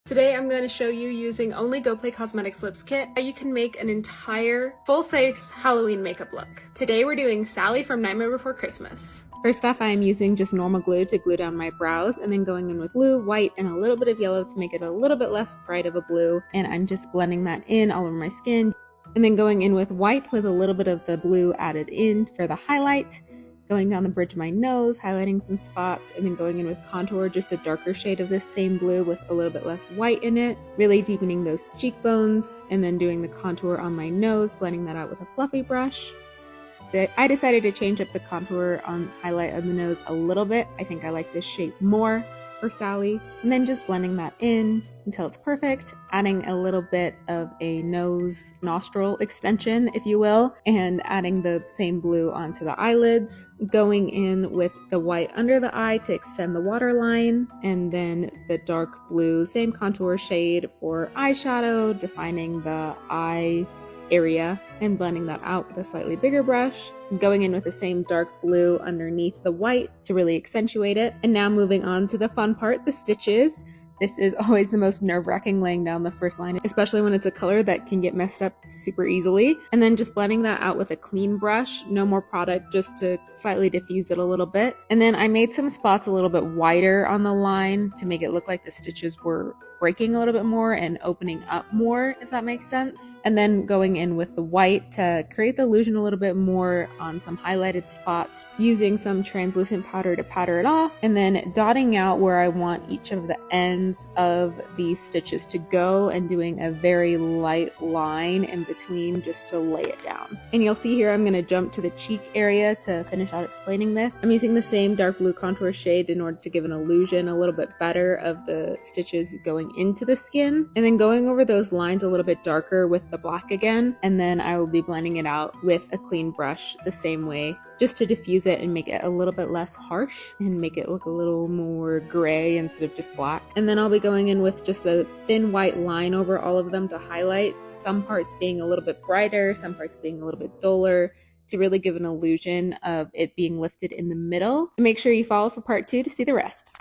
Today I'm going to show you using only GoPlay Cosmetics Lips Kit how you can make an entire full face Halloween makeup look. Today we're doing Sally from Nightmare Before Christmas. First off, I am using just normal glue to glue down my brows and then going in with blue, white, and a little bit of yellow to make it a little bit less bright of a blue, and I'm just blending that in all over my skin. And then going in with white with a little bit of the blue added in for the highlight. Going down the bridge of my nose, highlighting some spots, and then going in with contour, just a darker shade of this same blue with a little bit less white in it, really deepening those cheekbones, and then doing the contour on my nose, blending that out with a fluffy brush. I decided to change up the contour on highlight of the nose a little bit. I think I like this shape more for Sally. And then just blending that in until it's perfect, adding a little bit of a nose nostril extension, if you will, and adding the same blue onto the eyelids, going in with the white under the eye to extend the waterline, and then the dark blue, same contour shade for eyeshadow, defining the eye area and blending that out with a slightly bigger brush, going in with the same dark blue underneath the white to really accentuate it. And now moving on to the fun part, the stitches. This is always the most nerve-wracking, laying down the first line, especially when it's a color that can get messed up super easily. And then just blending that out with a clean brush, no more product, just to slightly diffuse it a little bit. And then I made some spots a little bit wider on the line to make it look like the stitches were breaking a little bit more and opening up more, if that makes sense. And then going in with the white to create the illusion a little bit more on some highlighted spots, using some translucent powder to powder it off, and then dotting out where I want each of the ends of the stitches to go and doing a very light line in between just to lay it down. And you'll see here I'm going to jump to the cheek area to finish out explaining this. I'm using the same dark blue contour shade in order to give an illusion a little bit better of the stitches going into the skin, and then going over those lines a little bit darker with the black again, and then I will be blending it out with a clean brush the same way, just to diffuse it and make it a little bit less harsh and make it look a little more gray instead of just black. And then I'll be going in with just a thin white line over all of them to highlight, some parts being a little bit brighter, some parts being a little bit duller, to really give an illusion of it being lifted in the middle. And make sure you follow for part 2 to see the rest.